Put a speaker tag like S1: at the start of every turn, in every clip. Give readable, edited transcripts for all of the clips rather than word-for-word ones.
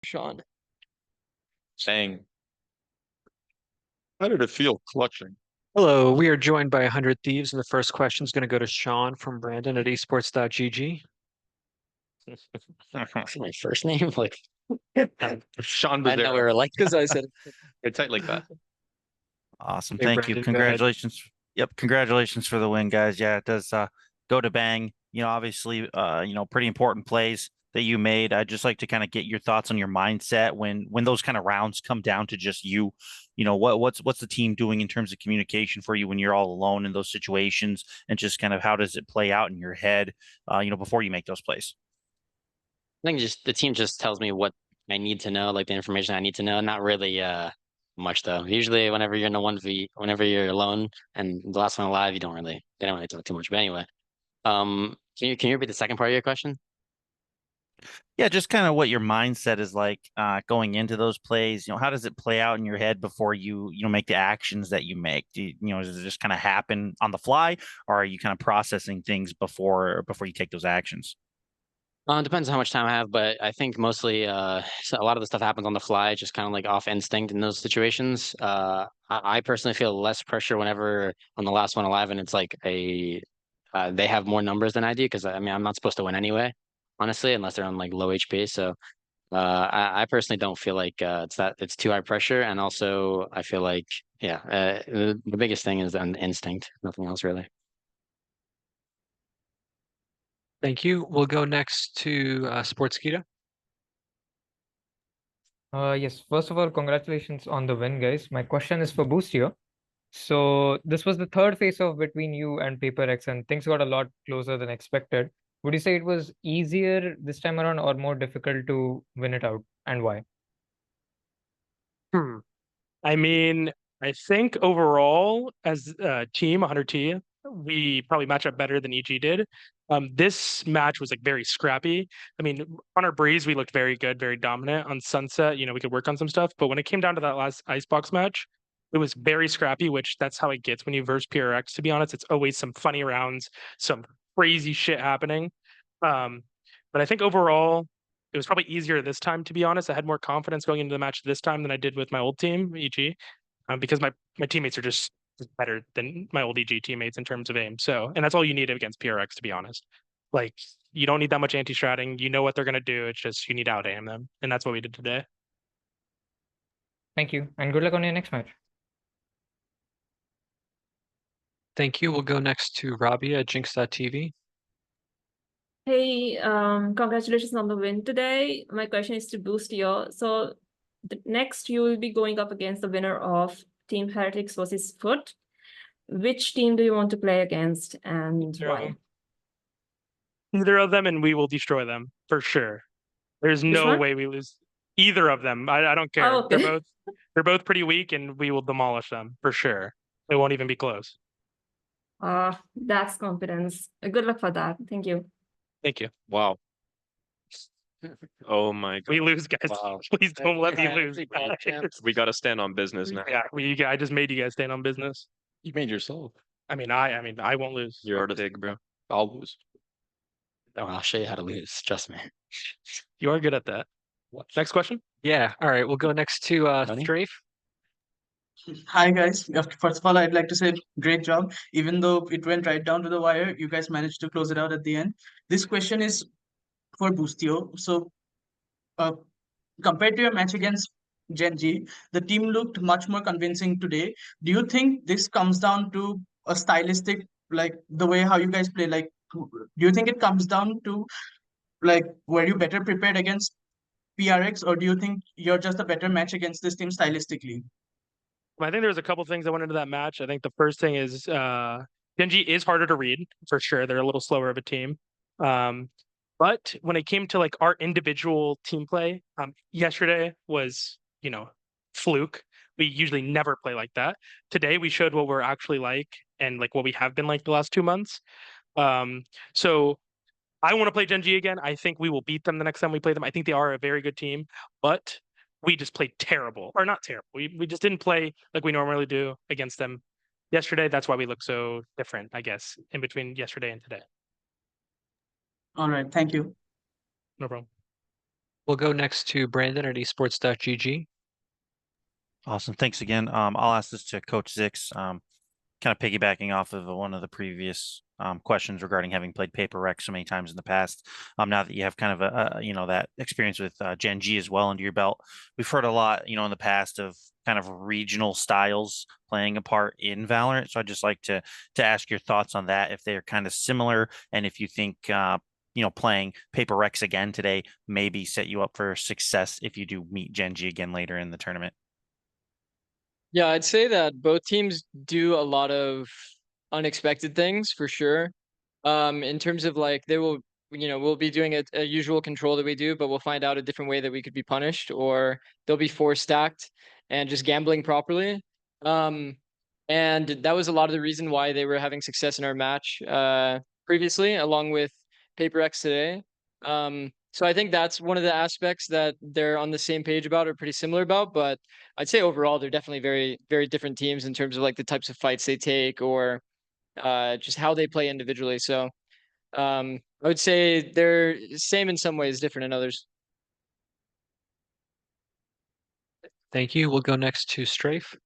S1: Sean.
S2: Saying, how did it feel clutching?
S1: Hello, we are joined by 100 Thieves, and the first question is going to go to Sean from Brandon at esports.gg.
S3: My first name, like
S2: Sean
S3: I know we
S2: Bazero.
S3: were like
S1: Because I said,
S2: It's tight like that.
S4: Awesome.
S1: hey,
S4: Thank you.
S1: Brandon, go ahead.
S4: Congratulations. Yep. Congratulations for the win, guys. Yeah, it does go to bang. Obviously, pretty important plays that you made. I'd just like to kind of get your thoughts on your mindset when those kind of rounds come down to just you. What's the team doing in terms of communication for you when you're all alone in those situations, and just kind of how does it play out in your head, before you make those plays?
S3: I think just the team just tells me what I need to know, like the information I need to know. Not really much though. Usually whenever you're in a 1v, whenever you're alone and the last one alive, they don't really talk too much. But anyway, can you repeat the second part of your question?
S4: Yeah, just kind of what your mindset is like going into those plays. How does it play out in your head before you make the actions that you make? Does it just kind of happen on the fly, or are you kind of processing things before you take those actions?
S3: Depends on how much time I have, but I think mostly so a lot of the stuff happens on the fly, just kind of like off instinct in those situations. I personally feel less pressure whenever on the last one alive, and it's like they have more numbers than I do because I mean I'm not supposed to win anyway, honestly, unless they're on like low HP. So I personally don't feel like it's too high pressure, and also I feel like yeah, the biggest thing is an instinct, nothing else really.
S1: Thank you. We'll go next to Sportskeeda.
S5: Yes, first of all, congratulations on the win, guys. My question is for Boostio. So this was the third face-off between you and Paper X, and things got a lot closer than expected. Would you say it was easier this time around or more difficult to win it out, and why?
S6: Hmm. I mean, I think overall, as a team, 100T, we probably match up better than EG did. This match was like very scrappy. I mean, on our breeze, we looked very good, very dominant. On Sunset, we could work on some stuff. But when it came down to that last Icebox match, it was very scrappy, which that's how it gets when you verse PRX, to be honest. It's always some funny rounds, some crazy shit happening. Um, but I think overall, it was probably easier this time, to be honest. I had more confidence going into the match this time than I did with my old team, EG, because my teammates are just better than my old EG teammates in terms of aim. So, and that's all you need against PRX, to be honest. Like, you don't need that much anti-stratting. You know what they're going to do. It's just you need to out aim them. And that's what we did today.
S5: Thank you, and good luck on your next match.
S1: Thank you. We'll go next to Robbie at Jinx.tv.
S7: Hey, congratulations on the win today. My question is to Boostio. So next you will be going up against the winner of Team Heretics versus Foot. Which team do you want to play against and why?
S6: Either of them, and we will destroy them for sure. There's
S7: Which
S6: no
S7: one?
S6: way we lose either of them. I don't care.
S7: Oh, okay.
S6: They're both pretty weak, and we will demolish them for sure. It won't even be close.
S7: That's confidence. Good luck for that. Thank you.
S6: Thank you.
S2: Wow. Oh my God.
S6: We lose, guys.
S3: Wow.
S6: Please don't let me lose.
S2: We got to stand on business now.
S6: Yeah, I just made you guys stand on business.
S2: You made yourself.
S6: I mean, I won't lose.
S2: You're a pig, bro. I'll lose.
S3: Oh, I'll show you how to lose. Trust me.
S6: You are good at that. Next question.
S1: Yeah. All right. We'll go next to
S3: Nani?
S1: Strafe.
S8: Hi guys. First of all, I'd like to say great job. Even though it went right down to the wire, you guys managed to close it out at the end. This question is for Boostio. So, uh, compared to your match against Genji, the team looked much more convincing today. Do you think this comes down to a stylistic, like the way how you guys play? Like, do you think it comes down to like were you better prepared against PRX, or do you think you're just a better match against this team stylistically?
S6: I think there was a couple things that went into that match. I think the first thing is Genji is harder to read for sure. They're a little slower of a team. But when it came to like our individual team play, yesterday was, fluke. We usually never play like that. Today we showed what we're actually like and like what we have been like the last 2 months. So I want to play Genji again. I think we will beat them the next time we play them. I think they are a very good team, but we just played terrible, or not terrible. We just didn't play like we normally do against them yesterday. That's why we look so different, I guess, in between yesterday and today.
S8: All right, thank you.
S6: No problem.
S1: We'll go next to Brandon at esports.gg.
S4: Awesome. Thanks again. I'll ask this to Coach Zix. Kind of piggybacking off of one of the previous questions regarding having played Paper Rec so many times in the past. Now that you have kind of that experience with Gen G as well under your belt, we've heard a lot, in the past of kind of regional styles playing a part in Valorant. So I'd just like to ask your thoughts on that, if they're kind of similar, and if you think playing Paper Recs again today maybe set you up for success if you do meet Gen G again later in the tournament.
S9: Yeah, I'd say that both teams do a lot of unexpected things for sure. In terms of like we'll be doing a usual control that we do, but we'll find out a different way that we could be punished, or they'll be 4-stacked and just gambling properly. And that was a lot of the reason why they were having success in our match previously, along with Paper X today. So I think that's one of the aspects that they're on the same page about, or pretty similar about. But I'd say overall they're definitely very, very different teams in terms of like the types of fights they take, or just how they play individually. So I would say they're same in some ways, different in others.
S1: Thank you. We'll go next to Strafe.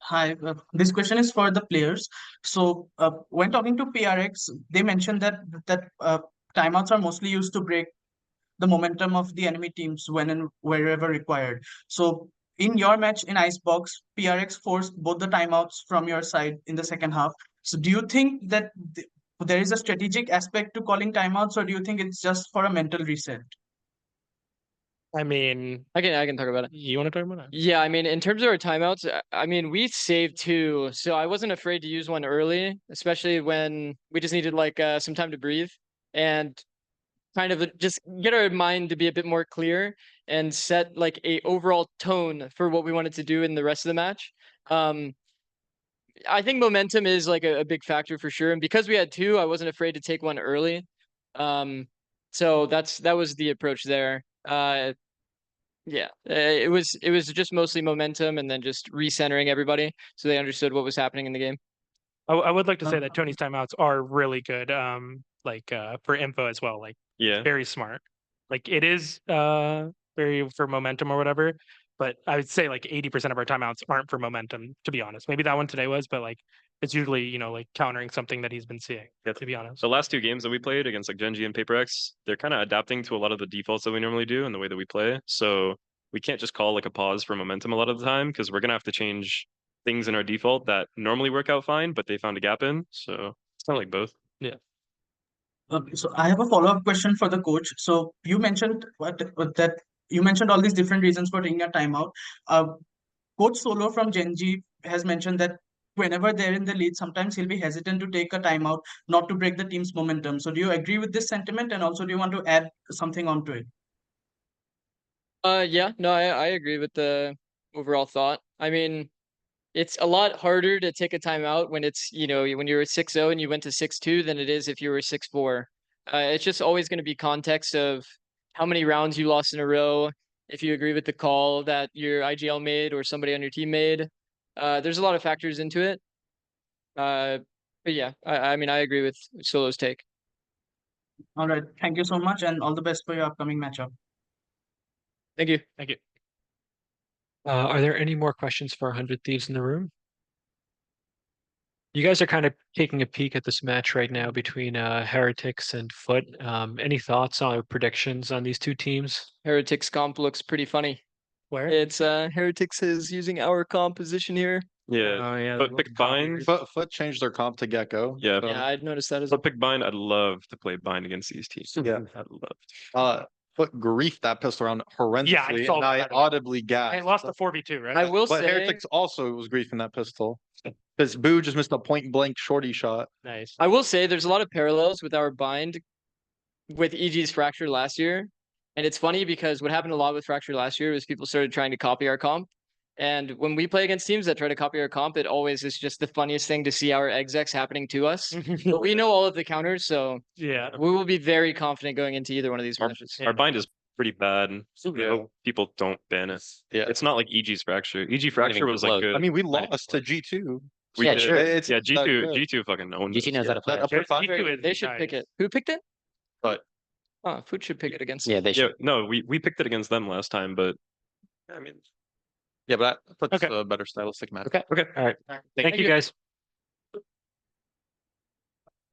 S8: Hi, this question is for the players. So when talking to PRX, they mentioned that timeouts are mostly used to break the momentum of the enemy teams when and wherever required. So in your match in Icebox, PRX forced both the timeouts from your side in the second half. So do you think that there is a strategic aspect to calling timeouts, or do you think it's just for a mental reset?
S6: I mean,
S9: I can talk about it.
S6: you want to talk about it?
S9: Yeah, I mean, in terms of our timeouts, I mean, we saved 2, so I wasn't afraid to use one early, especially when we just needed like some time to breathe and kind of just get our mind to be a bit more clear and set like a overall tone for what we wanted to do in the rest of the match. I think momentum is like a big factor for sure, and because we had 2, I wasn't afraid to take one early. So that was the approach there. Yeah, it was just mostly momentum, and then just recentering everybody so they understood what was happening in the game.
S6: I would like to say that Tony's timeouts are really good. For info as well. Like,
S2: Yeah.
S6: very smart. Like, it is very for momentum or whatever. But I would say like 80% of our timeouts aren't for momentum, to be honest. Maybe that one today was, but like it's usually, like countering something that he's been seeing, to be honest.
S2: The last 2 games that we played against like Gen G and Paper X, they're kind of adapting to a lot of the defaults that we normally do and the way that we play. So we can't just call like a pause for momentum a lot of the time, because we're gonna have to change things in our default that normally work out fine, but they found a gap in. So it's kind of like both.
S6: Yeah.
S8: So I have a follow-up question for the coach. So you mentioned that you mentioned all these different reasons for taking a timeout. Coach Solo from Gen G has mentioned that whenever they're in the lead, sometimes he'll be hesitant to take a timeout, not to break the team's momentum. So do you agree with this sentiment? And also, do you want to add something onto it?
S9: Yeah, no, I agree with the overall thought. I mean, it's a lot harder to take a timeout when it's, when you're 6-0 and you went to 6-2 than it is if you were 6-4. It's just always going to be context of how many rounds you lost in a row, if you agree with the call that your IGL made or somebody on your team made. There's a lot of factors into it. But yeah, I mean, I agree with Solo's take.
S8: All right. Thank you so much, and all the best for your upcoming matchup.
S9: Thank you.
S6: Thank you.
S1: Are there any more questions for 100 Thieves in the room? You guys are kind of taking a peek at this match right now between Heretics and Foot. Any thoughts or predictions on these 2 teams?
S9: Heretics comp looks pretty funny.
S6: Where?
S9: It's Heretics is using our composition here.
S2: Yeah.
S6: Oh yeah.
S2: But pick Bind.
S10: Foot changed their comp to Gecko.
S2: Yeah.
S9: Yeah, I'd noticed that as
S2: But
S9: well.
S2: pick Bind. I'd love to play Bind against these teams.
S10: Yeah.
S2: I'd love.
S10: Foot griefed that pistol around horrendously,
S6: saw
S10: and I
S6: that.
S10: audibly gasped.
S6: I lost the 4v2, right?
S9: I will
S10: But
S9: say,
S10: Heretics also was griefing that pistol because Boo just missed a point blank shorty shot.
S6: Nice.
S9: I will say there's a lot of parallels with our bind with EG's Fracture last year. And it's funny because what happened a lot with Fracture last year was people started trying to copy our comp. And when we play against teams that try to copy our comp, it always is just the funniest thing to see our execs happening to us. But we know all of the counters, so
S6: Yeah.
S9: we will be very confident going into either one of these matches.
S2: Our Bind is pretty bad. And I
S10: Yeah.
S2: hope people don't ban it.
S10: Yeah.
S2: It's not like EG's Fracture. EG Fracture
S3: even
S2: was like
S3: close.
S2: good.
S10: I mean, we lost to G2.
S2: We
S3: Yeah,
S2: did.
S3: sure.
S10: It's
S2: Yeah,
S10: not
S2: G2
S10: good.
S2: G2 fucking owns
S3: GT
S2: it.
S3: knows how to play.
S10: That upper five-
S6: G2 is
S9: They should
S6: nice.
S9: pick it. Who picked it?
S10: But
S9: Food should pick it against.
S3: Yeah, they
S2: Yeah,
S3: should.
S2: no, we picked it against them last time, but I mean,
S10: Yeah, but that's
S6: Okay.
S10: a better stylistic match.
S1: Okay.
S2: okay.
S1: All right.
S6: Thank
S1: Thank you guys.